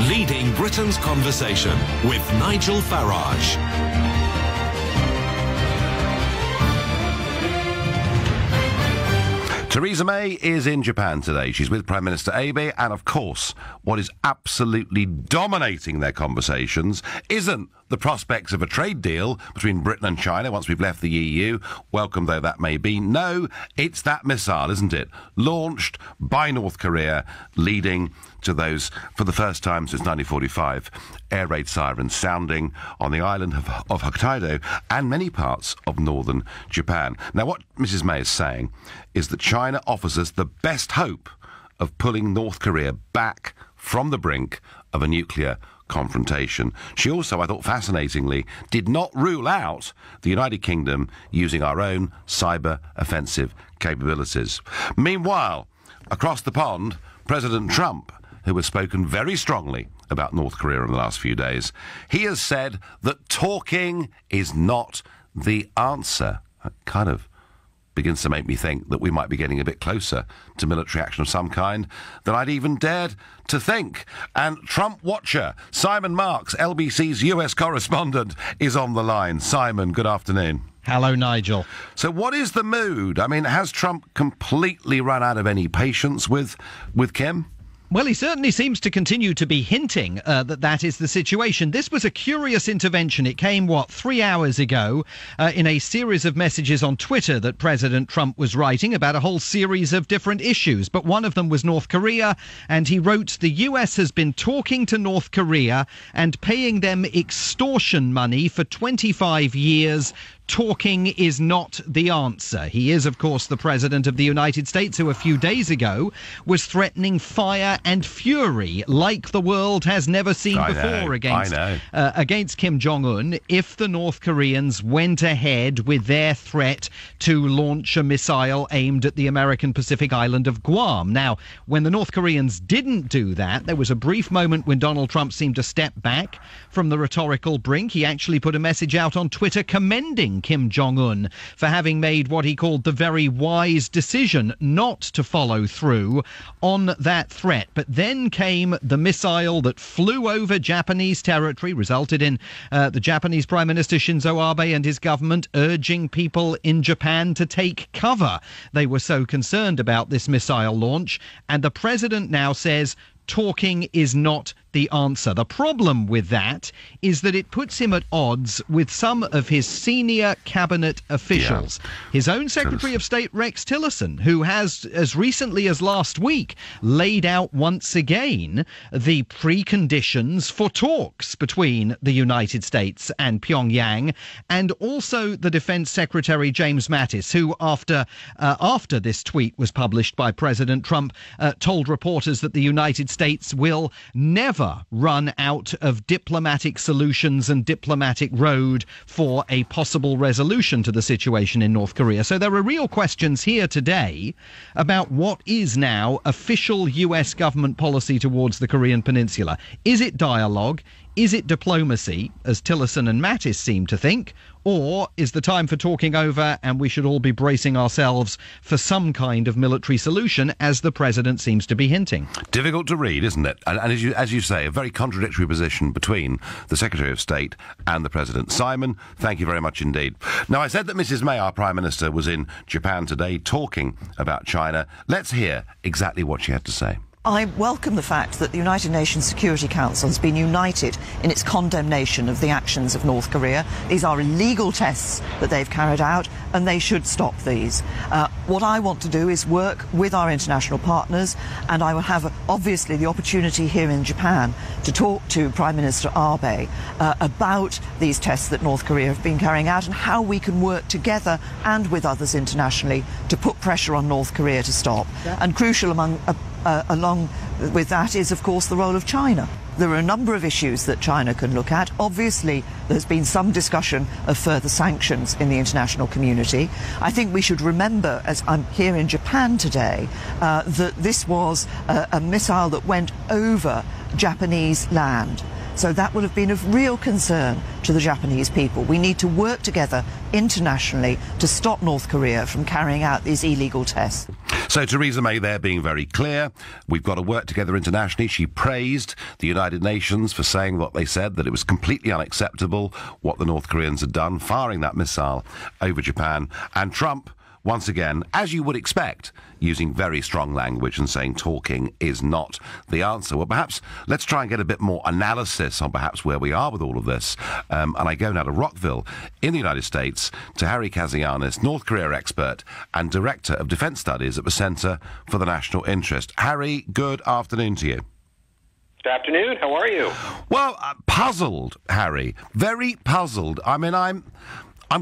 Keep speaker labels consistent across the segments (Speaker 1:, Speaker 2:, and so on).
Speaker 1: leading Britain's conversation with Nigel Farage.
Speaker 2: Theresa May is in Japan today. She's with Prime Minister Abe, and of course, what is absolutely dominating their conversations isn't the prospects of a trade deal between Britain and China once we've left the EU, welcome though that may be. No, it's that missile, isn't it? Launched by North Korea, leading to those, for the first time since 1945, air raid sirens sounding on the island of Hokkaido and many parts of northern Japan. Now, what Mrs May is saying is that China offers us the best hope of pulling North Korea back from the brink of a nuclear confrontation. She also, I thought fascinatingly, did not rule out the United Kingdom using our own cyber offensive capabilities. Meanwhile, across the pond, President Trump, who has spoken very strongly about North Korea in the last few days, he has said that talking is not the answer. That kind of begins to make me think that we might be getting a bit closer to military action of some kind than I'd even dared to think. And Trump watcher Simon Marks, LBC's US correspondent, is on the line. Simon, good afternoon.
Speaker 3: Hello, Nigel.
Speaker 2: So what is the mood? I mean, has Trump completely run out of any patience with Kim?
Speaker 3: Well, he certainly seems to continue to be hinting that is the situation. This was a curious intervention. It came, 3 hours ago in a series of messages on Twitter that President Trump was writing about a whole series of different issues. But one of them was North Korea, and he wrote, "The US has been talking to North Korea and paying them extortion money for 25 years. Talking is not the answer." He is, of course, the President of the United States, who a few days ago was threatening fire and fury like the world has never seen before against Kim Jong-un if the North Koreans went ahead with their threat to launch a missile aimed at the American Pacific island of Guam. Now, when the North Koreans didn't do that, there was a brief moment when Donald Trump seemed to step back from the rhetorical brink. He actually put a message out on Twitter commending Kim Jong-un for having made what he called the very wise decision not to follow through on that threat. But then came the missile that flew over Japanese territory, resulted in the Japanese Prime Minister Shinzo Abe and his government urging people in Japan to take cover. They were so concerned about this missile launch, and the president now says talking is not the answer. The problem with that is that it puts him at odds with some of his senior cabinet officials. Yeah. His own Secretary of State, Rex Tillerson, who has, as recently as last week, laid out once again the preconditions for talks between the United States and Pyongyang, and also the Defense Secretary, James Mattis, who, after this tweet was published by President Trump, told reporters that the United States will never run out of diplomatic solutions and diplomatic road for a possible resolution to the situation in North Korea. So there are real questions here today about what is now official US government policy towards the Korean Peninsula. Is it dialogue? Is it diplomacy, as Tillerson and Mattis seem to think? Or is the time for talking over and we should all be bracing ourselves for some kind of military solution, as the president seems to be hinting?
Speaker 2: Difficult to read, isn't it? And as you say, a very contradictory position between the Secretary of State and the President. Simon, thank you very much indeed. Now, I said that Mrs May, our Prime Minister, was in Japan today talking about China. Let's hear exactly what she had to say.
Speaker 4: I welcome the fact that the United Nations Security Council has been united in its condemnation of the actions of North Korea. These are illegal tests that they've carried out, and they should stop these. What I want to do is work with our international partners, and I will have, obviously, the opportunity here in Japan to talk to Prime Minister Abe about these tests that North Korea have been carrying out and how we can work together and with others internationally to put pressure on North Korea to stop. Yeah. And crucial along with that is, of course, the role of China. There are a number of issues that China can look at. Obviously, there's been some discussion of further sanctions in the international community. I think we should remember, as I'm here in Japan today, that this was a missile that went over Japanese land. So that would have been of real concern to the Japanese people. We need to work together internationally to stop North Korea from carrying out these illegal tests.
Speaker 2: So Theresa May there being very clear. We've got to work together internationally. She praised the United Nations for saying what they said, that it was completely unacceptable what the North Koreans had done, firing that missile over Japan. And Trump, once again, as you would expect, using very strong language and saying talking is not the answer. Well, perhaps let's try and get a bit more analysis on perhaps where we are with all of this. And I go now to Rockville in the United States to Harry Kazianis, North Korea expert and Director of Defence Studies at the Centre for the National Interest. Harry, good afternoon to you.
Speaker 5: Good afternoon. How are you?
Speaker 2: Well, puzzled, Harry. Very puzzled. I mean, I'm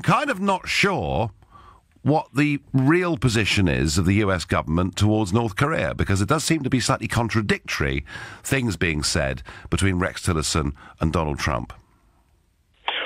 Speaker 2: kind of not sure what the real position is of the US government towards North Korea, because it does seem to be slightly contradictory things being said between Rex Tillerson and Donald Trump.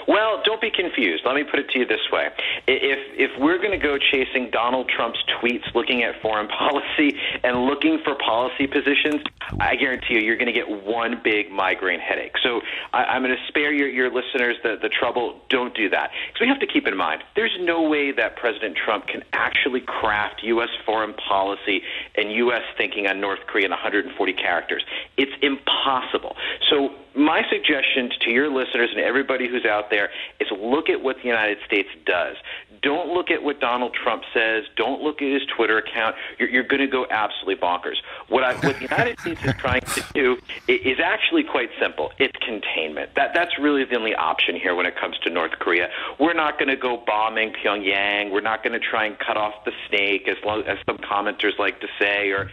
Speaker 5: Well, don't be confused. Let me put it to you this way. If we're going to go chasing Donald Trump's tweets, looking at foreign policy and looking for policy positions, I guarantee you're going to get one big migraine headache. So I'm going to spare your listeners the trouble. Don't do that. Because we have to keep in mind, there's no way that President Trump can actually craft U.S. foreign policy and U.S. thinking on North Korea in 140 characters. It's impossible. So my suggestion to your listeners and everybody who's out there is look at what the United States does. Don't look at what Donald Trump says. Don't look at his Twitter account. You're going to go absolutely bonkers. What the United States is trying to do is actually quite simple. It's containment. That's really the only option here when it comes to North Korea. We're not going to go bombing Pyongyang. We're not going to try and cut off the snake, as some commenters like to say, or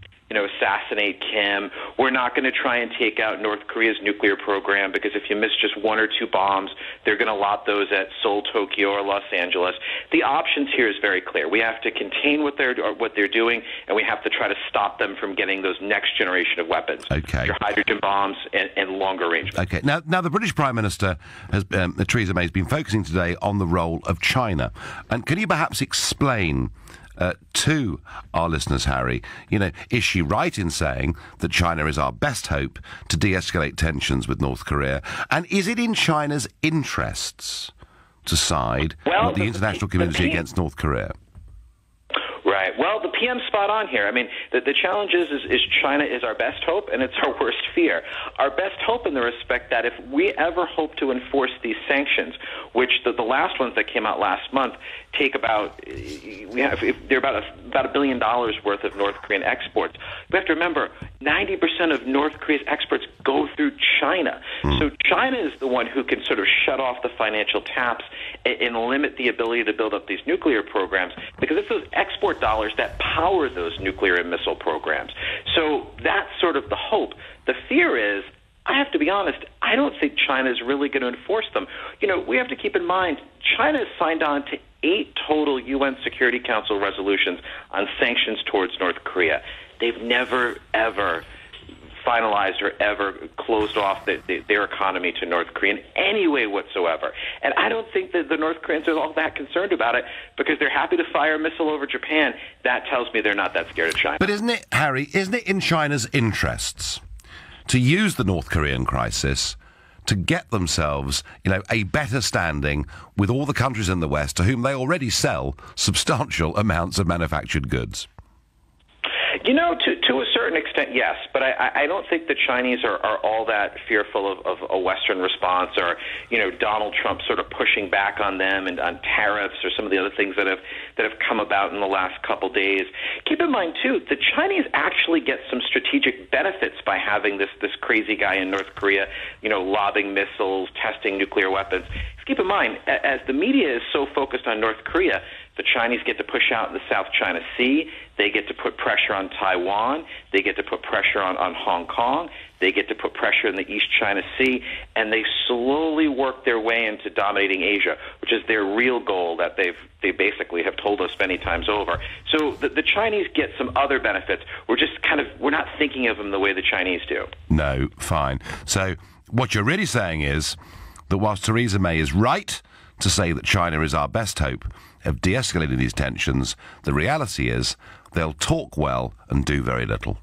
Speaker 5: assassinate Kim. We're not going to try and take out North Korea's nuclear program, because if you miss just one or two bombs, they're going to lob those at Seoul, Tokyo, or Los Angeles. The options here is very clear. We have to contain what they're doing, and we have to try to stop them from getting those next generation of weapons.
Speaker 2: Okay.
Speaker 5: Your hydrogen bombs and longer range.
Speaker 2: Okay. Now the British Prime Minister, Theresa May, has been focusing today on the role of China. And can you perhaps explain to our listeners, Harry, is she right in saying that China is our best hope to de-escalate tensions with North Korea? And is it in China's interests to side with the international community against North Korea?
Speaker 5: Right. Well, the PM's spot on here. I mean, the challenge is China is our best hope, and it's our worst fear. Our best hope in the respect that if we ever hope to enforce these sanctions, which the last ones that came out last month take they're about $1 billion worth of North Korean exports. We have to remember, 90% of North Korea's exports go through China. So China is the one who can sort of shut off the financial taps and limit the ability to build up these nuclear programs, because it's those export dollars that power those nuclear and missile programs. So that's sort of the hope. The fear is, I have to be honest, I don't think China is really going to enforce them. We have to keep in mind, China has signed on to 8 total UN Security Council resolutions on sanctions towards North Korea. They've never, ever finalized or ever closed off their economy to North Korea in any way whatsoever. And I don't think that the North Koreans are all that concerned about it, because they're happy to fire a missile over Japan. That tells me they're not that scared of China.
Speaker 2: But isn't it, Harry, in China's interests to use the North Korean crisis to get themselves, a better standing with all the countries in the West to whom they already sell substantial amounts of manufactured goods?
Speaker 5: To a certain extent, yes, but I don't think the Chinese are all that fearful of a Western response, or Donald Trump sort of pushing back on them and on tariffs or some of the other things that have come about in the last couple days. Keep in mind too, the Chinese actually get some strategic benefits by having this crazy guy in North Korea, lobbing missiles, testing nuclear weapons. Keep in mind, as the media is so focused on North Korea, the Chinese get to push out in the South China Sea. They get to put pressure on Taiwan. They get to put pressure on Hong Kong. They get to put pressure in the East China Sea. And they slowly work their way into dominating Asia, which is their real goal that they basically have told us many times over. So the Chinese get some other benefits. We're not thinking of them the way the Chinese do.
Speaker 2: No, fine. So what you're really saying is that whilst Theresa May is right to say that China is our best hope of de-escalating these tensions, the reality is they'll talk well and do very little.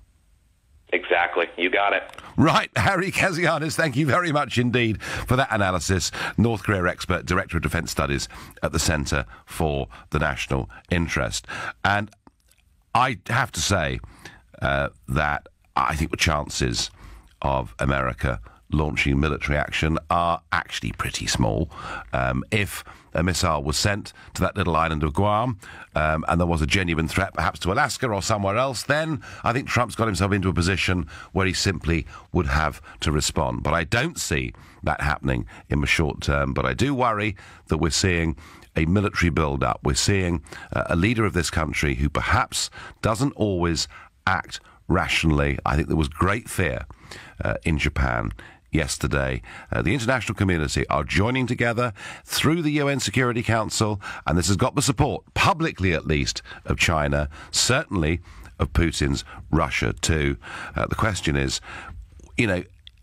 Speaker 5: Exactly. You got it.
Speaker 2: Right. Harry Kazianis, thank you very much indeed for that analysis. North Korea expert, Director of Defence Studies at the Centre for the National Interest. And I have to say that I think the chances of America launching military action are actually pretty small. If a missile was sent to that little island of Guam and there was a genuine threat perhaps to Alaska or somewhere else, then I think Trump's got himself into a position where he simply would have to respond. But I don't see that happening in the short term. But I do worry that we're seeing a military build-up. We're seeing a leader of this country who perhaps doesn't always act rationally. I think there was great fear in Japan yesterday. The international community are joining together through the UN Security Council, and this has got the support, publicly at least, of China, certainly of Putin's Russia too. The question is,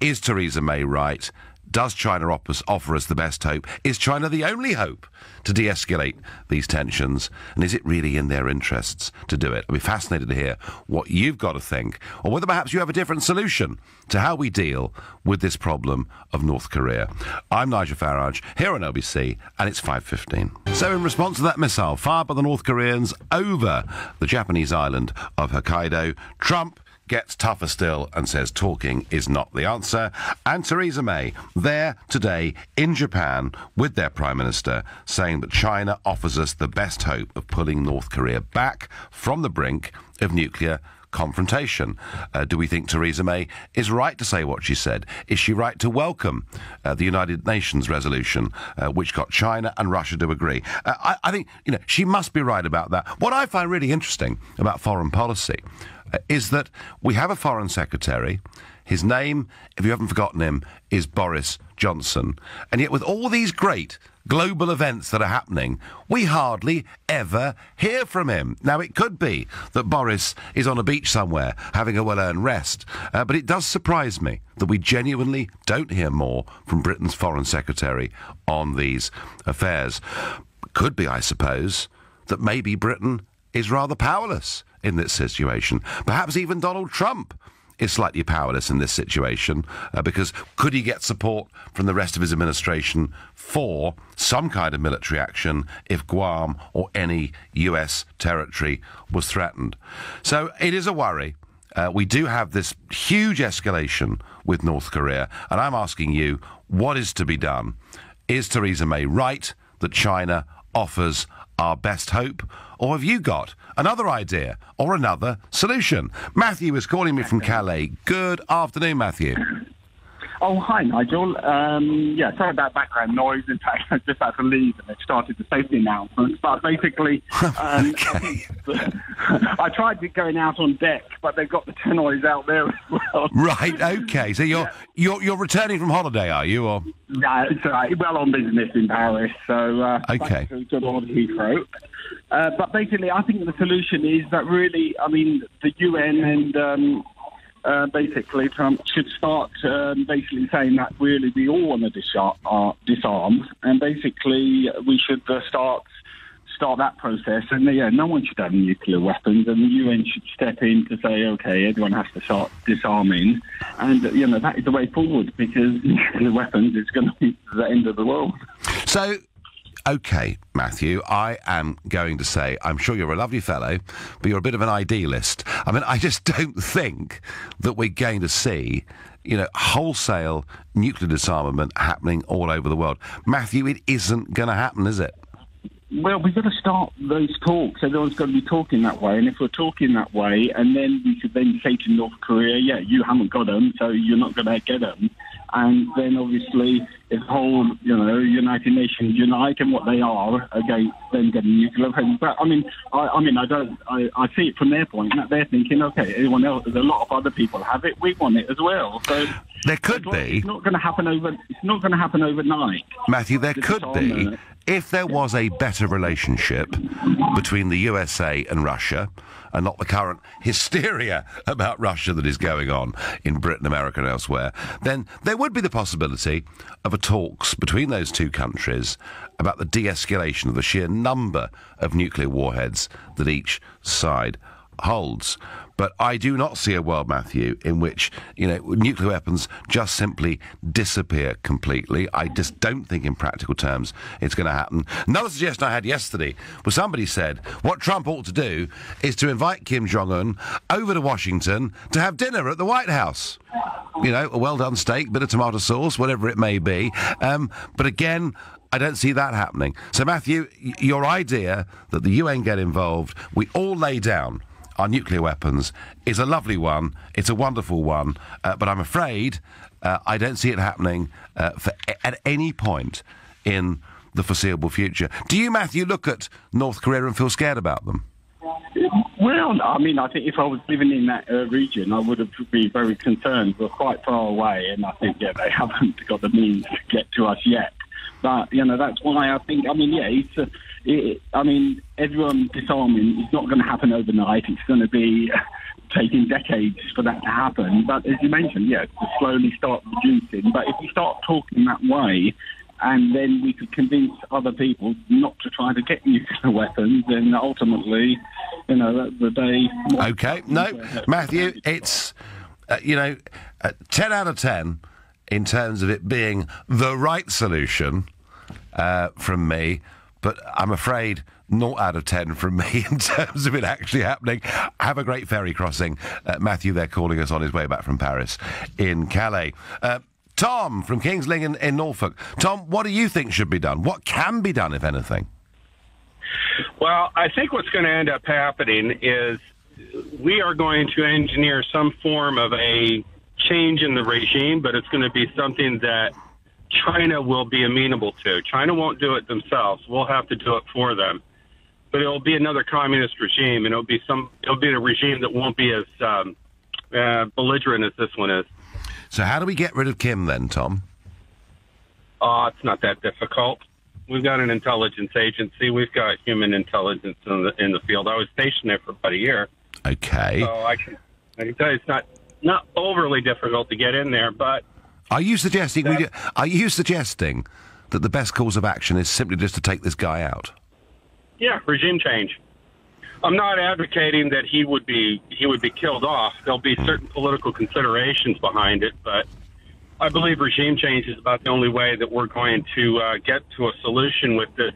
Speaker 2: is Theresa May right? Does China offer us the best hope? Is China the only hope to de-escalate these tensions? And is it really in their interests to do it? I'd be fascinated to hear what you've got to think, or whether perhaps you have a different solution to how we deal with this problem of North Korea. I'm Nigel Farage, here on LBC, and it's 5:15. So in response to that missile fired by the North Koreans over the Japanese island of Hokkaido, Trump gets tougher still and says talking is not the answer. And Theresa May there today in Japan with their Prime Minister saying that China offers us the best hope of pulling North Korea back from the brink of nuclear confrontation. Do we think Theresa May is right to say what she said? Is she right to welcome the United Nations resolution which got China and Russia to agree? I think she must be right about that. What I find really interesting about foreign policy is that we have a foreign secretary. His name, if you haven't forgotten him, is Boris Johnson. And yet with all these great global events that are happening, we hardly ever hear from him. Now, it could be that Boris is on a beach somewhere having a well-earned rest, but it does surprise me that we genuinely don't hear more from Britain's foreign secretary on these affairs. Could be, I suppose, that maybe Britain is rather powerless in this situation. Perhaps even Donald Trump is slightly powerless in this situation because could he get support from the rest of his administration for some kind of military action if Guam or any US territory was threatened? So it is a worry. We do have this huge escalation with North Korea, and I'm asking you, what is to be done? Is Theresa May right that China offers our best hope, or have you got another idea or another solution? Matthew is calling me from Calais. Good afternoon, Matthew.
Speaker 6: Oh, hi, Nigel. Sorry about background noise. In fact, I just had to leave and they've started the safety announcements. But basically,
Speaker 2: Okay.
Speaker 6: I tried going out on deck, but they've got the noise out there as well.
Speaker 2: Right, okay. So you're returning from holiday, are you? Or
Speaker 6: Yeah, it's all right. Well on business in Paris, so
Speaker 2: okay.
Speaker 6: Back to good old Heathrow. But basically, I think the solution is that really, the UN and basically Trump should start basically saying that really we all want to disarm, and basically we should start that process. And no one should have nuclear weapons, and the UN should step in to say, okay, everyone has to start disarming, and that is the way forward, because nuclear weapons is going to be the end of the world.
Speaker 2: So, okay, Matthew, I am going to say, I'm sure you're a lovely fellow, but you're a bit of an idealist. I just don't think that we're going to see, wholesale nuclear disarmament happening all over the world. Matthew, it isn't going to happen, is it?
Speaker 6: Well, we've got to start those talks. Everyone's got to be talking that way. And if we're talking that way, and then we should then say to North Korea, yeah, you haven't got them, so you're not going to get them. And then obviously if the whole, United Nations unite and what they are against them getting nuclear weapons. But I see it from their point that they're thinking, okay, everyone else, there's a lot of other people have it, we want it as well. So
Speaker 2: there could be.
Speaker 6: It's not going to happen overnight.
Speaker 2: Matthew, there could be. If there was a better relationship between the USA and Russia, and not the current hysteria about Russia that is going on in Britain, America and elsewhere, then there would be the possibility of a talks between those two countries about the de-escalation of the sheer number of nuclear warheads that each side holds. But I do not see a world, Matthew, in which, nuclear weapons just simply disappear completely. I just don't think in practical terms it's going to happen. Another suggestion I had yesterday was somebody said what Trump ought to do is to invite Kim Jong-un over to Washington to have dinner at the White House. A well-done steak, bit of tomato sauce, whatever it may be. But again, I don't see that happening. So, Matthew, your idea that the UN get involved, we all lay down our nuclear weapons, is a lovely one. It's a wonderful one. But I'm afraid I don't see it happening at any point in the foreseeable future. Do you, Matthew, look at North Korea and feel scared about them?
Speaker 6: Well, I think if I was living in that region, I would have been very concerned. We're quite far away, and I think, they haven't got the means to get to us yet. But, that's why I think, everyone disarming is not going to happen overnight. It's going to be taking decades for that to happen. But as you mentioned, to slowly start reducing. But if we start talking that way, and then we could convince other people not to try to get nuclear weapons, then ultimately, the day...
Speaker 2: OK, no, Matthew, it's, 10 out of 10 in terms of it being the right solution from me, but I'm afraid 0 out of 10 from me in terms of it actually happening. Have a great ferry crossing. Matthew, they're calling us on his way back from Paris in Calais. Tom from King's Lynn in Norfolk. Tom, what do you think should be done? What can be done, if anything?
Speaker 7: Well, I think what's going to end up happening is we are going to engineer some form of a change in the regime, but it's going to be something that China will be amenable to. China won't do it themselves. We'll have to do it for them. But it'll be another communist regime, and it'll be a regime that won't be as belligerent as this one is.
Speaker 2: So how do we get rid of Kim then, Tom?
Speaker 7: It's not that difficult. We've got an intelligence agency. We've got human intelligence in the field. I was stationed there for about a year.
Speaker 2: Okay.
Speaker 7: So I can tell you it's not overly difficult to get in there, but...
Speaker 2: Are you suggesting that the best course of action is simply just to take this guy out?
Speaker 7: Yeah, regime change. I'm not advocating that he would be killed off. There'll be certain political considerations behind it, but I believe regime change is about the only way that we're going to get to a solution with this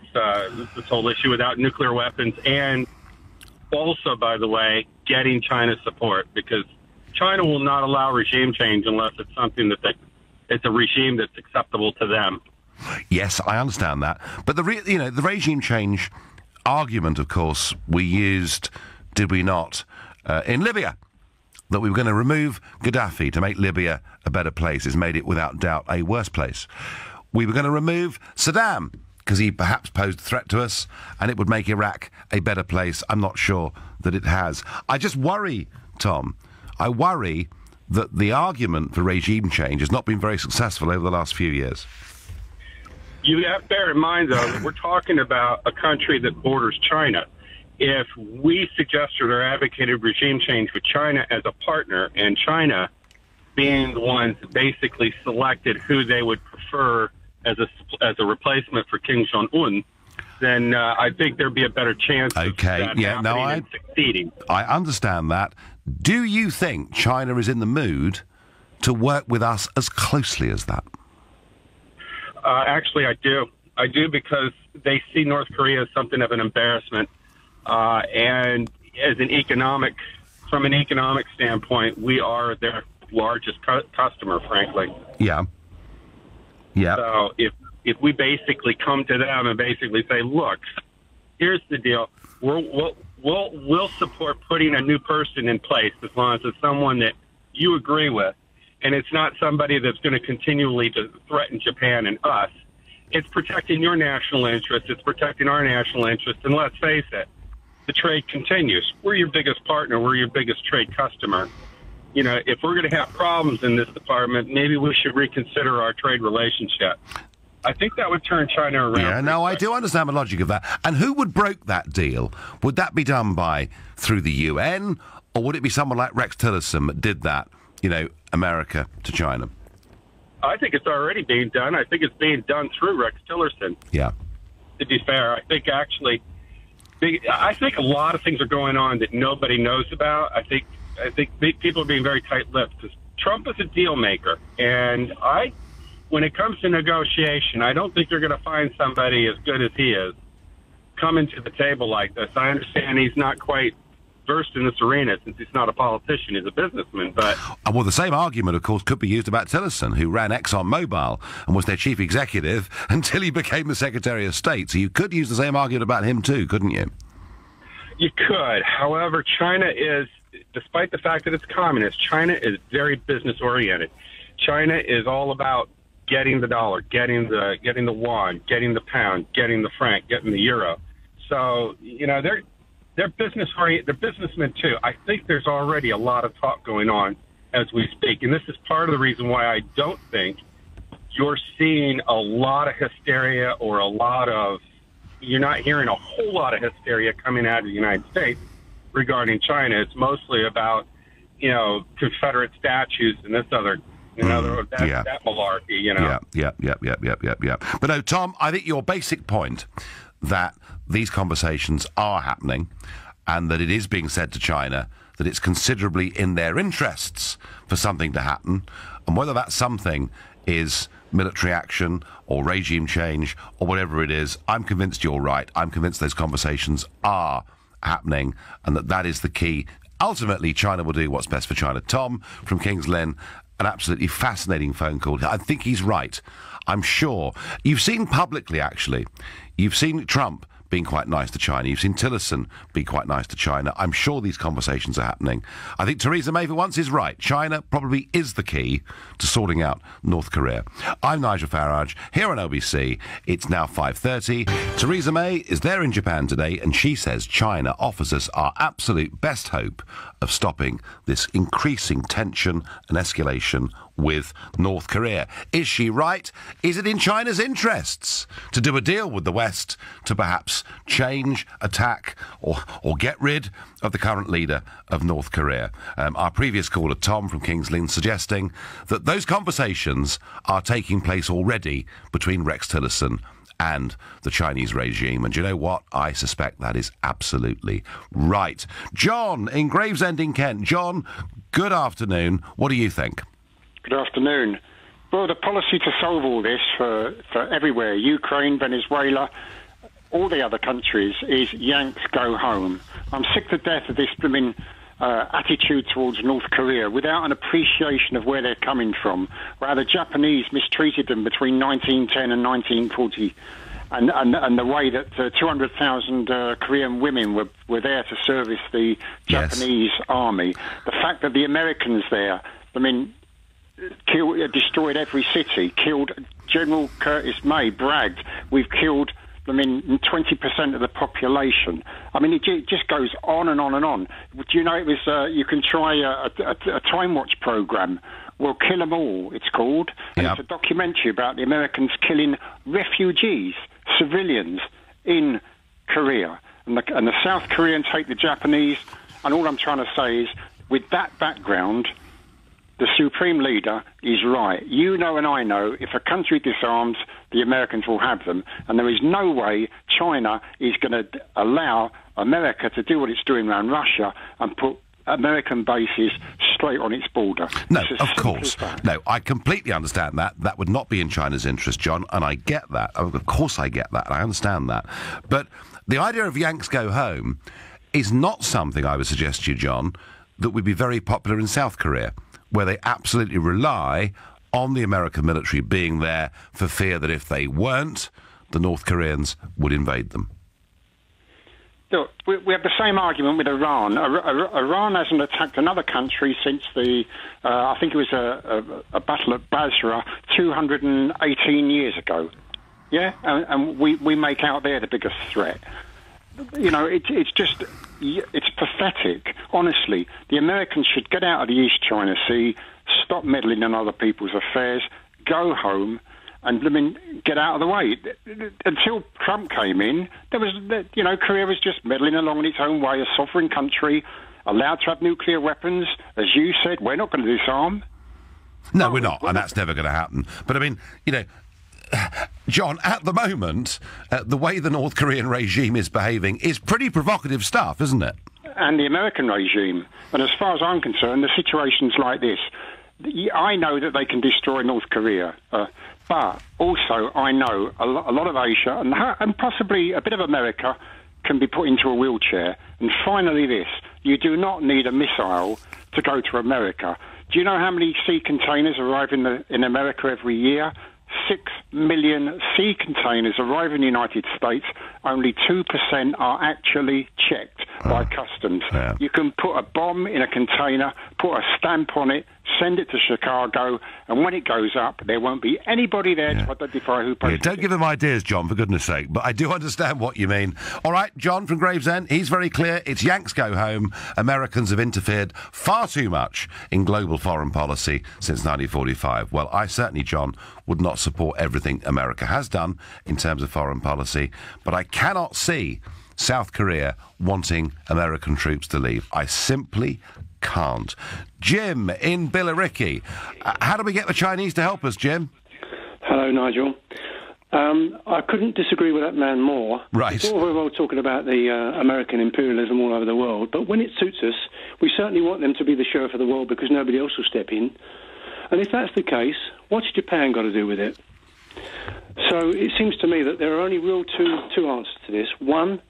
Speaker 7: whole issue without nuclear weapons, and also, by the way, getting China's support, because China will not allow regime change unless it's something it's a regime that's acceptable to them.
Speaker 2: Yes, I understand that, but the regime change argument, of course, we used, did we not, in Libya, that we were going to remove Gaddafi to make Libya a better place. It's made it, without doubt, a worse place. We were going to remove Saddam because he perhaps posed a threat to us, and it would make Iraq a better place. I'm not sure that it has. I just worry, Tom, I worry that the argument for regime change has not been very successful over the last few years.
Speaker 7: You have to bear in mind, though, that we're talking about a country that borders China. If we suggested or advocated regime change with China as a partner, and China being the ones that basically selected who they would prefer as a replacement for Kim Jong-un, then I think there'd be a better chance of that happening and succeeding.
Speaker 2: I understand that. Do you think China is in the mood to work with us as closely as that?
Speaker 7: Actually, I do. I do, because they see North Korea as something of an embarrassment. And from an economic standpoint, we are their largest customer, frankly.
Speaker 2: Yeah. Yeah.
Speaker 7: So if we basically come to them and basically say, look, here's the deal. We'll support putting a new person in place as long as it's someone that you agree with. And it's not somebody that's going to continually to threaten Japan and us. It's protecting your national interest. It's protecting our national interest. And let's face it, the trade continues. We're your biggest partner. We're your biggest trade customer. If we're going to have problems in this department, maybe we should reconsider our trade relationship. I think that would turn China around.
Speaker 2: Yeah, no, I do understand the logic of that. And who would broke that deal? Would that be done through the UN, or would it be someone like Rex Tillerson that did that, America to China?
Speaker 7: I think it's already being done. I think it's being done through Rex Tillerson.
Speaker 2: Yeah.
Speaker 7: To be fair, I think actually I think a lot of things are going on that nobody knows about. I think people are being very tight-lipped because Trump is a deal maker, and when it comes to negotiation, I don't think you're going to find somebody as good as he is coming to the table like this. I understand he's not quite versed in this arena since he's not a politician, he's a businessman, but...
Speaker 2: Well, the same argument, of course, could be used about Tillerson, who ran ExxonMobil and was their chief executive until he became the Secretary of State. So you could use the same argument about him too, couldn't you?
Speaker 7: You could. However, China is, despite the fact that it's communist, China is very business-oriented. China is all about getting the dollar, getting the yuan, getting the pound, getting the franc, getting the euro. So, they're business-oriented. They're businessmen, too. I think there's already a lot of talk going on as we speak. And this is part of the reason why I don't think you're seeing a lot of hysteria or you're not hearing a whole lot of hysteria coming out of the United States regarding China. It's mostly about, Confederate statues and this other, that malarkey,
Speaker 2: Yeah. But no, Tom, I think your basic point that these conversations are happening and that it is being said to China that it's considerably in their interests for something to happen, and whether that something is military action or regime change or whatever it is, I'm convinced you're right. I'm convinced those conversations are happening and that is the key. Ultimately, China will do what's best for China. Tom from King's Lynn, an absolutely fascinating phone call. I think he's right. I'm sure. You've seen publicly, actually, you've seen Trump being quite nice to China. You've seen Tillerson be quite nice to China. I'm sure these conversations are happening. I think Theresa May for once is right. China probably is the key to sorting out North Korea. I'm Nigel Farage, here on LBC. It's now 5:30. Theresa May is there in Japan today, and she says China offers us our absolute best hope of stopping this increasing tension and escalation with North Korea. Is she right? Is it in China's interests to do a deal with the West to perhaps change, attack, or get rid of the current leader of North Korea? Our previous caller, Tom from King's Lynn, suggesting that those conversations are taking place already between Rex Tillerson and the Chinese regime. And you know what? I suspect that is absolutely right. John in Gravesend in Kent. John, good afternoon. What do you think?
Speaker 8: Good afternoon. Well, the policy to solve all this for everywhere, Ukraine, Venezuela, all the other countries, is Yanks go home. I'm sick to death of this attitude towards North Korea without an appreciation of where they're coming from, where the Japanese mistreated them between 1910 and 1940, and the way that 200,000 Korean women were there to service the Japanese army. The fact that the Americans there, destroyed every city, killed General Curtis May, bragged, we've killed 20% of the population. It just goes on and on and on. Do you know, it was you can try a Time Watch program, We'll Kill 'Em All, it's called, and it's a documentary about the Americans killing refugees, civilians in Korea, and the South Koreans hate the Japanese, and all I'm trying to say is, with that background, the Supreme Leader is right. You know and I know, if a country disarms, the Americans will have them. And there is no way China is going to allow America to do what it's doing around Russia and put American bases straight on its border.
Speaker 2: No, of course. No, I completely understand that. That would not be in China's interest, John, and I get that. Of course I get that. I understand that. But the idea of Yanks go home is not something, I would suggest to you, John, that would be very popular in South Korea, where they absolutely rely on the American military being there for fear that if they weren't, the North Koreans would invade them.
Speaker 8: Look, we have the same argument with Iran. Iran hasn't attacked another country since I think it was a battle at Basra 218 years ago. Yeah? And we make out they're the biggest threat. It's pathetic. Honestly, the Americans should get out of the East China Sea, stop meddling in other people's affairs, go home, and get out of the way. Until Trump came in, Korea was just meddling along in its own way, a sovereign country, allowed to have nuclear weapons. As you said, we're not going to disarm.
Speaker 2: No, we're not, and that's never going to happen. But John, at the moment, the way the North Korean regime is behaving is pretty provocative stuff, isn't it?
Speaker 8: And the American regime. And as far as I'm concerned, the situation's like this. I know that they can destroy North Korea, but also I know a lot of Asia and possibly a bit of America can be put into a wheelchair. And finally this, you do not need a missile to go to America. Do you know how many sea containers arrive in America every year? 6 million sea containers arrive in the United States. Only 2% are actually checked by customs.
Speaker 2: Yeah.
Speaker 8: You can put a bomb in a container, put a stamp on it, send it to Chicago, and when it goes up, there won't be anybody there to identify who posted it.
Speaker 2: Don't give them ideas, John, for goodness sake. But I do understand what you mean. All right, John from Gravesend, he's very clear. It's Yanks go home. Americans have interfered far too much in global foreign policy since 1945. Well, I certainly, John, would not support everything America has done in terms of foreign policy, but I cannot see South Korea wanting American troops to leave. I simply can't. Jim in Billericay. How do we get the Chinese to help us, Jim?
Speaker 9: Hello, Nigel. I couldn't disagree with that man more.
Speaker 2: Right.
Speaker 9: It's all very well talking about the American imperialism all over the world, but when it suits us, we certainly want them to be the sheriff of the world because nobody else will step in. And if that's the case, what's Japan got to do with it? So it seems to me that there are only real two answers to this. One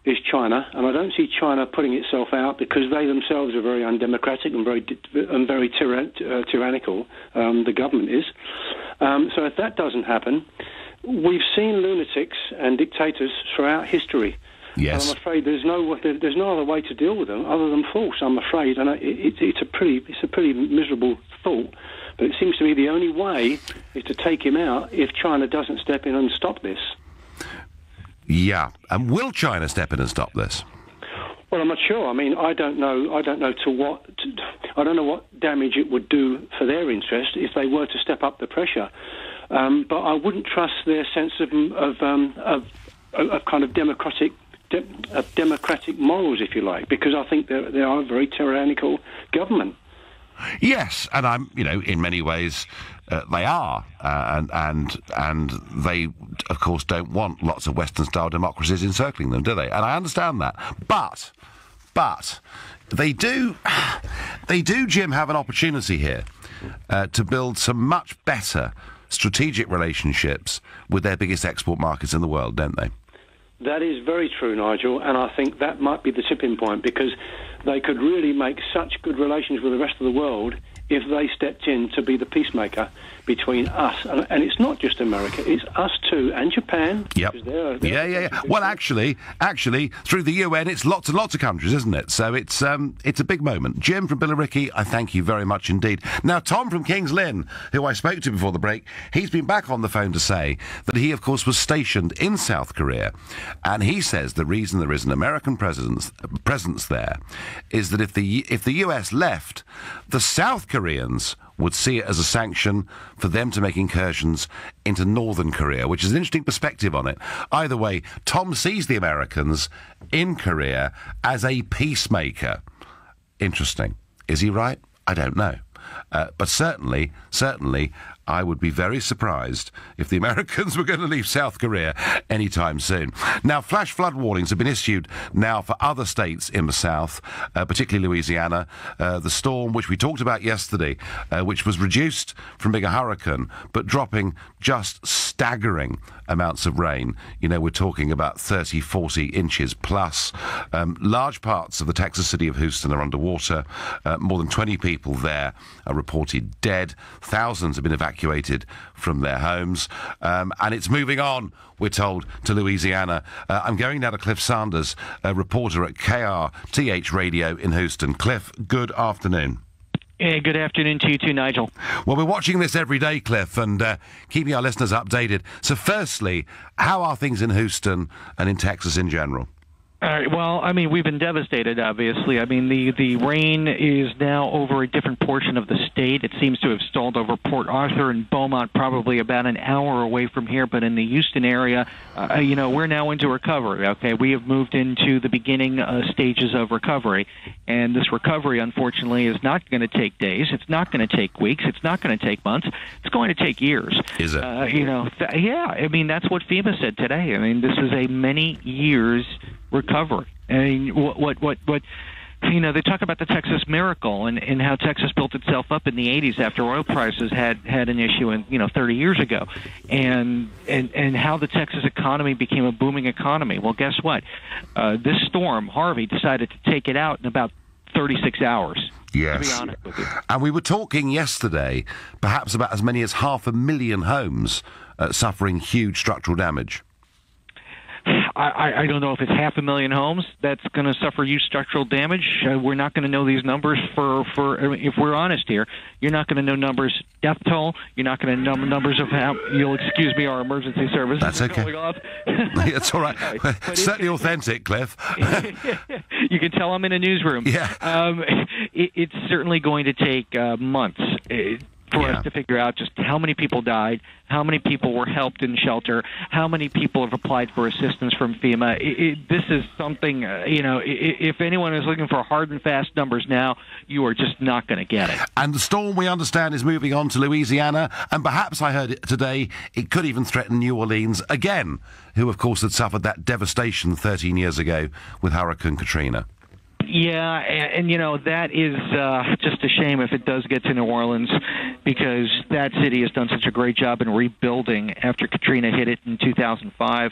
Speaker 9: is China, and I don't see China putting itself out because they themselves are very undemocratic and very tyrannical. The government is. So if that doesn't happen, we've seen lunatics and dictators throughout history.
Speaker 2: Yes.
Speaker 9: And I'm afraid there's no other way to deal with them other than force. I'm afraid, and it's a pretty miserable thought. But it seems to me the only way is to take him out if China doesn't step in and stop this.
Speaker 2: Yeah, and will China step in and stop this?
Speaker 9: Well, I'm not sure. I mean, I don't know. I don't know what damage it would do for their interest if they were to step up the pressure. But I wouldn't trust their sense of kind of democratic morals, if you like, because I think they are a very tyrannical government.
Speaker 2: Yes, and I'm, in many ways, they are, and they, of course, don't want lots of Western-style democracies encircling them, do they? And I understand that, but they do, Jim, have an opportunity here to build some much better strategic relationships with their biggest export markets in the world, don't they?
Speaker 9: That is very true, Nigel, and I think that might be the tipping point because they could really make such good relations with the rest of the world if they stepped in to be the peacemaker between us. And it's not just America, it's us too, and Japan.
Speaker 2: Yep. Yeah. Well, actually, through the UN, it's lots and lots of countries, isn't it? So it's a big moment. Jim from Billericay, I thank you very much indeed. Now, Tom from Kings Lynn, who I spoke to before the break, he's been back on the phone to say that he, of course, was stationed in South Korea, and he says the reason there is an American presence there is that if the US left, the South Koreans would see it as a sanction for them to make incursions into northern Korea, which is an interesting perspective on it. Either way, Tom sees the Americans in Korea as a peacemaker. Interesting. Is he right? I don't know. But certainly, I would be very surprised if the Americans were going to leave South Korea anytime soon. Now, flash flood warnings have been issued now for other states in the south, particularly Louisiana. The storm, which we talked about yesterday, which was reduced from being a hurricane, but dropping just staggering amounts of rain. We're talking about 30, 40 inches plus. Large parts of the Texas city of Houston are underwater. More than 20 people there are reported dead. Thousands have been evacuated from their homes. And it's moving on, we're told, to Louisiana. I'm going now to Cliff Sanders, a reporter at KRTH Radio in Houston. Cliff, good afternoon.
Speaker 10: Yeah, good afternoon to you too, Nigel.
Speaker 2: Well, we're watching this every day, Cliff, and keeping our listeners updated. So firstly, how are things in Houston and in Texas in general?
Speaker 10: Well, I mean, we've been devastated, obviously. I mean, the rain is now over a different portion of the state. It seems to have stalled over Port Arthur and Beaumont, probably about an hour away from here. But in the Houston area, we're now into recovery, okay? We have moved into the beginning stages of recovery. And this recovery, unfortunately, is not going to take days. It's not going to take weeks. It's not going to take months. It's going to take years.
Speaker 2: Is it?
Speaker 10: Yeah. I mean, that's what FEMA said today. I mean, this is a many years recovery. I mean, what they talk about the Texas miracle and how Texas built itself up in the 80s after oil prices had an issue 30 years ago, and how the Texas economy became a booming economy. Well, guess what? This storm, Harvey, decided to take it out in about 36 hours.
Speaker 2: Yes.
Speaker 10: To be honest with you.
Speaker 2: And we were talking yesterday perhaps about as many as 500,000 homes suffering huge structural damage.
Speaker 10: I don't know if it's 500,000 homes that's going to suffer huge structural damage. We're not going to know these numbers for if we're honest here. You're not going to know numbers, death toll. You're not going to know numbers of how, you'll excuse me, our emergency services.
Speaker 2: That's okay.
Speaker 10: Going off.
Speaker 2: It's all right. Certainly authentic, Cliff.
Speaker 10: You can tell I'm in a newsroom.
Speaker 2: Yeah.
Speaker 10: It's certainly going to take months for us to figure out just how many people died, how many people were helped in shelter, how many people have applied for assistance from FEMA. This is something, if anyone is looking for hard and fast numbers now, you are just not going to get it.
Speaker 2: And the storm, we understand, is moving on to Louisiana, and perhaps I heard it today, it could even threaten New Orleans again, who, of course, had suffered that devastation 13 years ago with Hurricane Katrina.
Speaker 10: Yeah, and that is just a shame if it does get to New Orleans, because that city has done such a great job in rebuilding after Katrina hit it in 2005.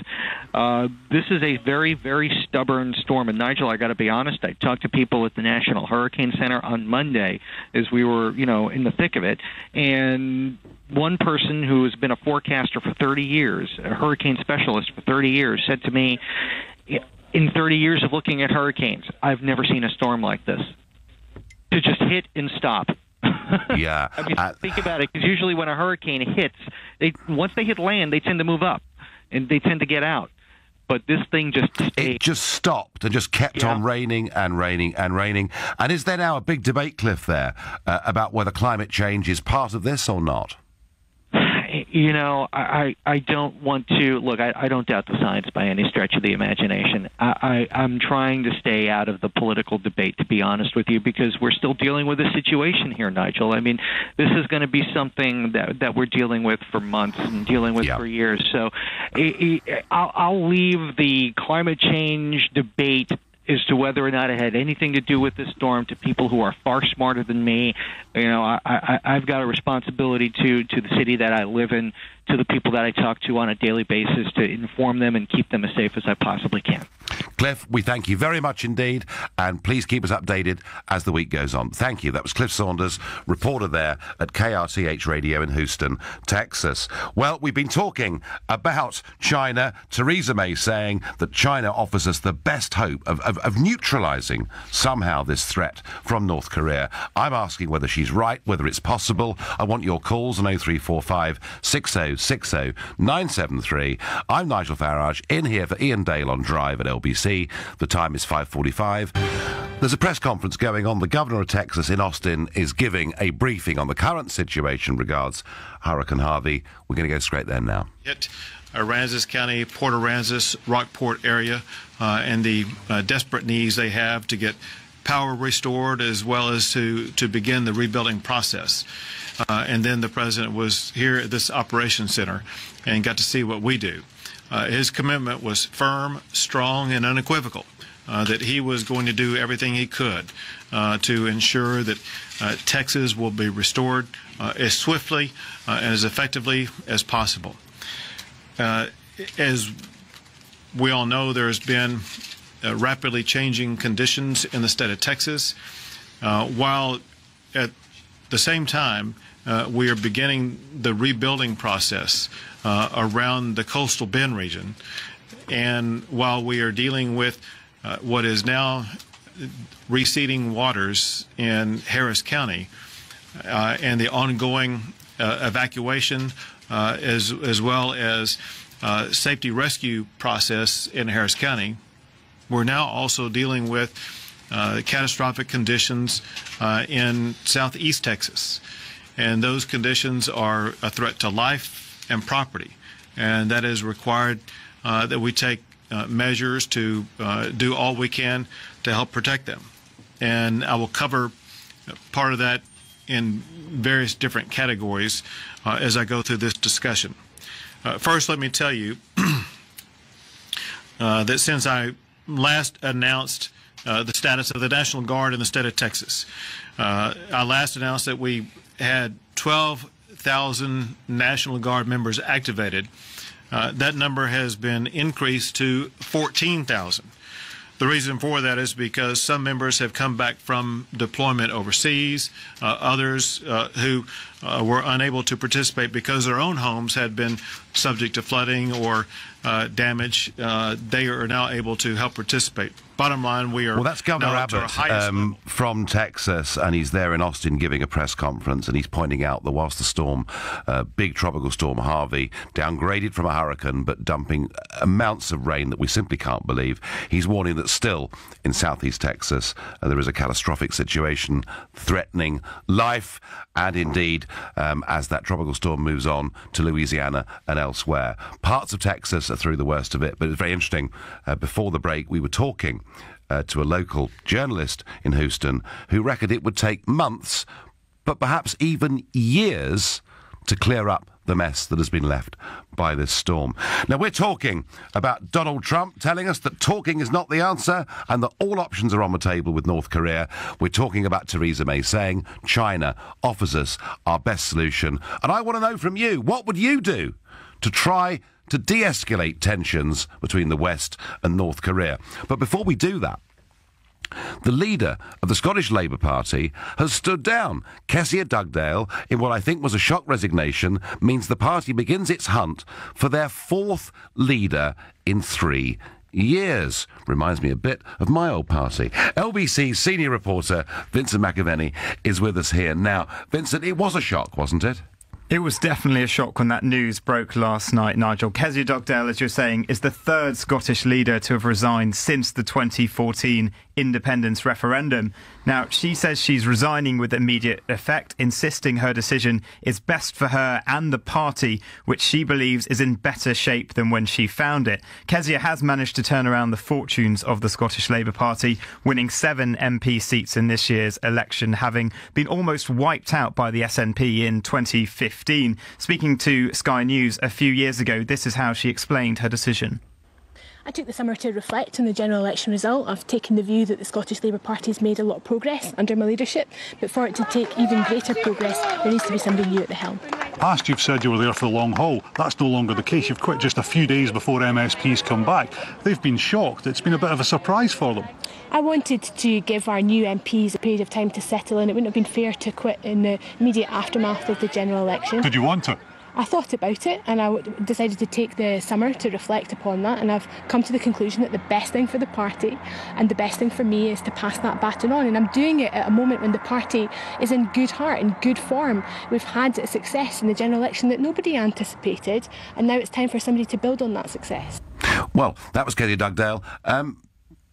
Speaker 10: This is a very, very stubborn storm. And, Nigel, I got to be honest, I talked to people at the National Hurricane Center on Monday as we were, in the thick of it, and one person who has been a forecaster for 30 years, a hurricane specialist for 30 years, said to me, in 30 years of looking at hurricanes, I've never seen a storm like this. To just hit and stop.
Speaker 2: Yeah.
Speaker 10: I mean, think about it, because usually when a hurricane hits, once they hit land, they tend to move up, and they tend to get out. But this thing just stayed. It
Speaker 2: just stopped and just kept on raining and raining and raining. And is there now a big debate, Cliff, there, about whether climate change is part of this or not?
Speaker 10: I don't want to look. I don't doubt the science by any stretch of the imagination. I'm trying to stay out of the political debate, to be honest with you, because we're still dealing with a situation here, Nigel. I mean, this is going to be something that we're dealing with for months and dealing with for years. So I'll leave the climate change debate as to whether or not it had anything to do with this storm to people who are far smarter than me. I've got a responsibility to the city that I live in, to the people that I talk to on a daily basis, to inform them and keep them as safe as I possibly can.
Speaker 2: Cliff, we thank you very much indeed, and please keep us updated as the week goes on. Thank you. That was Cliff Saunders, reporter there at KRTH Radio in Houston, Texas. Well, we've been talking about China. Theresa May saying that China offers us the best hope of neutralising somehow this threat from North Korea. I'm asking whether she's right, whether it's possible. I want your calls on 0345 6060 973. I'm Nigel Farage, in here for Ian Dale on Drive at LBC. The time is 5:45. There's a press conference going on. The governor of Texas in Austin is giving a briefing on the current situation regards Hurricane Harvey. We're going to go straight there now.
Speaker 11: Hit Aransas County, Port Aransas, Rockport area, and the desperate needs they have to get power restored, as well as to begin the rebuilding process. And then the president was here at this operations center and got to see what we do. His commitment was firm, strong, and unequivocal, that he was going to do everything he could to ensure that Texas will be restored as swiftly and as effectively as possible. As we all know, there's been rapidly changing conditions in the state of Texas, while at the same time we are beginning the rebuilding process around the coastal Bend region. And while we are dealing with what is now receding waters in Harris County and the ongoing evacuation as well as safety rescue process in Harris County, we're now also dealing with catastrophic conditions in southeast Texas. And those conditions are a threat to life and property. And that is required that we take measures to do all we can to help protect them. and I will cover part of that in various different categories as I go through this discussion. First, let me tell you that since I last announced the status of the National Guard in the state of Texas, I last announced that we had 12,000 National Guard members activated. That number has been increased to 14,000. The reason for that is because some members have come back from deployment overseas, others who were unable to participate because their own homes had been subject to flooding or damage. They are now able to help participate. Bottom line, we are...
Speaker 2: Well, that's Governor Abbott from Texas, and he's there in Austin giving a press conference, and he's pointing out that whilst the storm, big tropical storm Harvey, downgraded from a hurricane but dumping amounts of rain that we simply can't believe, he's warning that still in southeast Texas there is a catastrophic situation threatening life, and indeed as that tropical storm moves on to Louisiana and elsewhere. Parts of Texas are through the worst of it, but it's very interesting. Before the break, we were talking to a local journalist in Houston who reckoned it would take months, but perhaps even years, to clear up the mess that has been left by this storm. Now, we're talking about Donald Trump telling us that talking is not the answer and that all options are on the table with North Korea. We're talking about Theresa May saying China offers us our best solution. And I want to know from you, what would you do to try to de-escalate tensions between the West and North Korea? But before we do that, the leader of the Scottish Labour Party has stood down. Kezia Dugdale, in what I think was a shock resignation, means the party begins its hunt for their fourth leader in 3 years. Reminds me a bit of my old party. LBC senior reporter Vincent McAvenny is with us here now. Vincent, it was a shock, wasn't it?
Speaker 12: It was definitely a shock when that news broke last night, Nigel. Kezia Dugdale, as you're saying, is the third Scottish leader to have resigned since the 2014 independence referendum. Now, she says she's resigning with immediate effect, insisting her decision is best for her and the party, which she believes is in better shape than when she found it. Kezia has managed to turn around the fortunes of the Scottish Labour Party, winning 7 MP seats in this year's election, having been almost wiped out by the SNP in 2015. Speaking to Sky News a few years ago, this is how she explained her decision.
Speaker 13: I took the summer to reflect on the general election result. I've taken the view that the Scottish Labour Party has made a lot of progress under my leadership, but for it to take even greater progress, there needs to be somebody new at the helm.
Speaker 14: Past, you've said you were there for the long haul. That's no longer the case. You've quit just a few days before MSPs come back. They've been shocked. It's been a bit of a surprise for them.
Speaker 13: I wanted to give our new MPs a period of time to settle in. It wouldn't have been fair to quit in the immediate aftermath of the general election.
Speaker 14: Did you want to?
Speaker 13: I thought about it, and I decided to take the summer to reflect upon that, and I've come to the conclusion that the best thing for the party and the best thing for me is to pass that baton on, and I'm doing it at a moment when the party is in good heart and good form. We've had a success in the general election that nobody anticipated, and now it's time for somebody to build on that success.
Speaker 2: Well, that was Kezia Dugdale.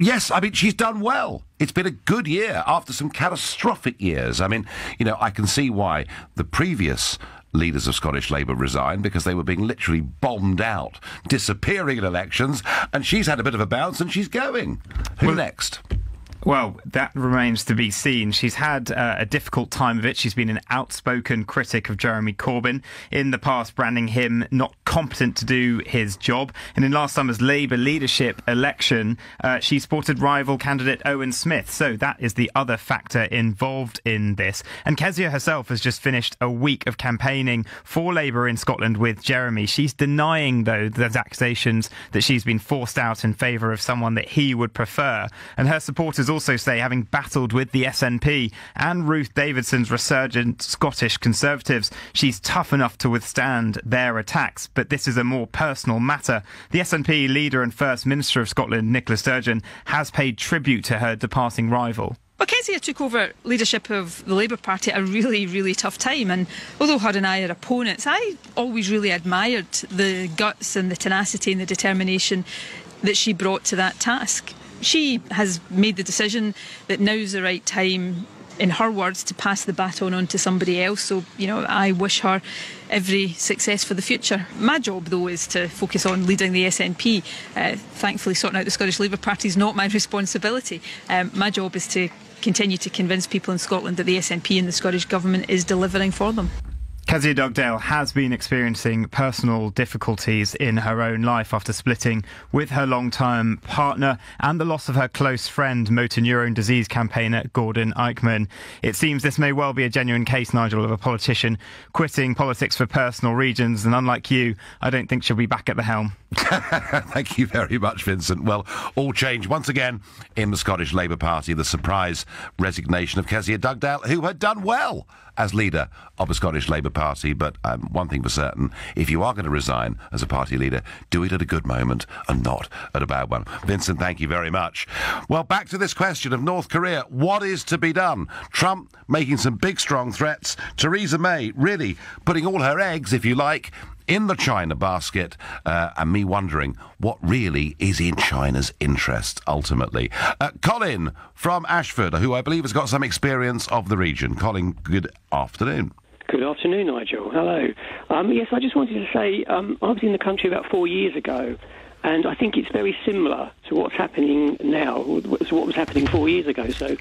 Speaker 2: Yes, I mean, she's done well. It's been a good year after some catastrophic years. I mean, you know, I can see why the previous leaders of Scottish Labour resigned, because they were being literally bombed out, disappearing in elections, and she's had a bit of a bounce and she's going. Who next?
Speaker 12: Well, that remains to be seen. She's had a difficult time of it. She's been an outspoken critic of Jeremy Corbyn, in the past branding him not competent to do his job. And in last summer's Labour leadership election, she supported rival candidate Owen Smith. So that is the other factor involved in this. And Kezia herself has just finished a week of campaigning for Labour in Scotland with Jeremy. She's denying, though, those accusations that she's been forced out in favour of someone that he would prefer. And her supporters also say, having battled with the SNP and Ruth Davidson's resurgent Scottish Conservatives, she's tough enough to withstand their attacks. But this is a more personal matter. The SNP leader and First Minister of Scotland, Nicola Sturgeon, has paid tribute to her departing rival.
Speaker 15: Well, Kezia took over leadership of the Labour Party at a really, really tough time, and although her and I are opponents, I always really admired the guts and the tenacity and the determination that she brought to that task. She has made the decision that now's the right time, in her words, to pass the baton on to somebody else. So, you know, I wish her every success for the future. My job, though, is to focus on leading the SNP. Thankfully, sorting out the Scottish Labour Party is not my responsibility. My job is to continue to convince people in Scotland that the SNP and the Scottish Government is delivering for them.
Speaker 12: Kezia Dugdale has been experiencing personal difficulties in her own life after splitting with her long-term partner and the loss of her close friend, motor neurone disease campaigner Gordon Eichmann. It seems this may well be a genuine case, Nigel, of a politician quitting politics for personal reasons, and unlike you, I don't think she'll be back at the helm.
Speaker 2: Thank you very much, Vincent. Well, all change once again in the Scottish Labour Party. The surprise resignation of Kezia Dugdale, who had done well as leader of the Scottish Labour Party. But one thing for certain, if you are going to resign as a party leader, do it at a good moment and not at a bad one. Vincent, thank you very much. Well, back to this question of North Korea. What is to be done? Trump making some big, strong threats. Theresa May really putting all her eggs, if you like, in the China basket, and me wondering what really is in China's interest ultimately. Colin from Ashford, who I believe has got some experience of the region. Colin, good afternoon.
Speaker 16: Good afternoon, Nigel. Hello. Yes, I just wanted to say I was in the country about 4 years ago, and I think it's very similar to what's happening now, to what was happening 4 years ago. So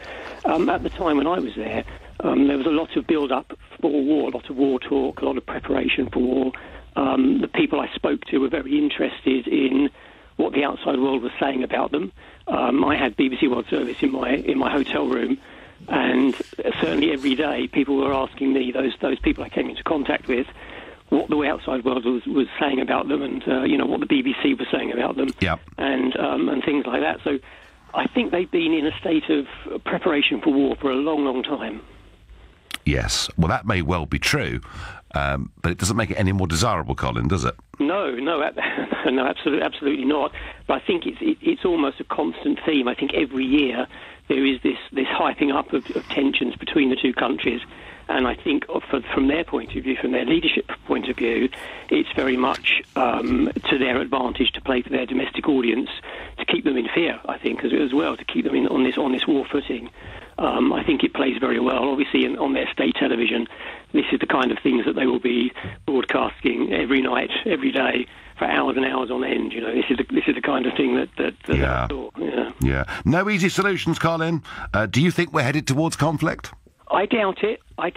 Speaker 16: at the time when I was there was a lot of build-up for war, a lot of war talk, a lot of preparation for war. The people I spoke to were very interested in what the outside world was saying about them. I had BBC World Service in my hotel room, and certainly every day people were asking me, those people I came into contact with, what the outside world was saying about them, and what the BBC was saying about them, and things like that. So I think they've been in a state of preparation for war for a long, long time.
Speaker 2: Yes, well, that may well be true, but it doesn't make it any more desirable, Colin, does it?
Speaker 16: No, absolutely not. But I think it's almost a constant theme. I think every year there is this hyping up of tensions between the two countries, and I think from their point of view, from their leadership point of view, it's very much to their advantage to play to their domestic audience, to keep them in fear, I think, as well, to keep them on this war footing. I think it plays very well. Obviously, on their state television, this is the kind of things that they will be broadcasting every night, every day, for hours and hours on end. You know, this is the kind of thing that I saw.
Speaker 2: Yeah. No easy solutions, Colin. Do you think we're headed towards conflict?
Speaker 16: I doubt it. I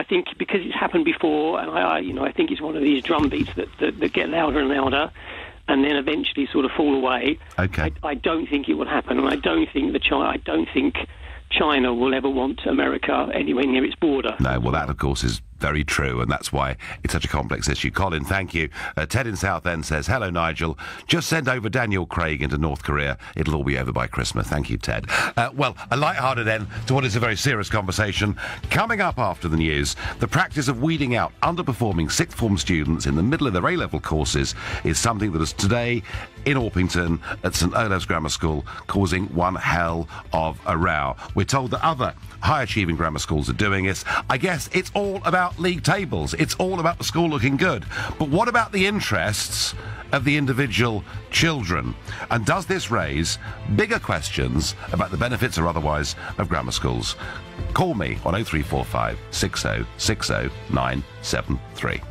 Speaker 16: think because it's happened before, and I think it's one of these drum beats that get louder and louder, and then eventually sort of fall away.
Speaker 2: Okay.
Speaker 16: I don't think it will happen, and I don't think China will ever want America anywhere near its border.
Speaker 2: No, well, that, of course, is very true, and that's why it's such a complex issue. Colin, thank you. Ted in Southend says, hello, Nigel. Just send over Daniel Craig into North Korea. It'll all be over by Christmas. Thank you, Ted. Well, a light-hearted end to what is a very serious conversation. Coming up after the news, the practice of weeding out underperforming sixth form students in the middle of their A-level courses is something that is today in Orpington at St Olave's Grammar School causing one hell of a row. We're told that other high-achieving grammar schools are doing it. I guess it's all about league tables. It's all about the school looking good. But what about the interests of the individual children? And does this raise bigger questions about the benefits or otherwise of grammar schools? Call me on 0345 60 60 973.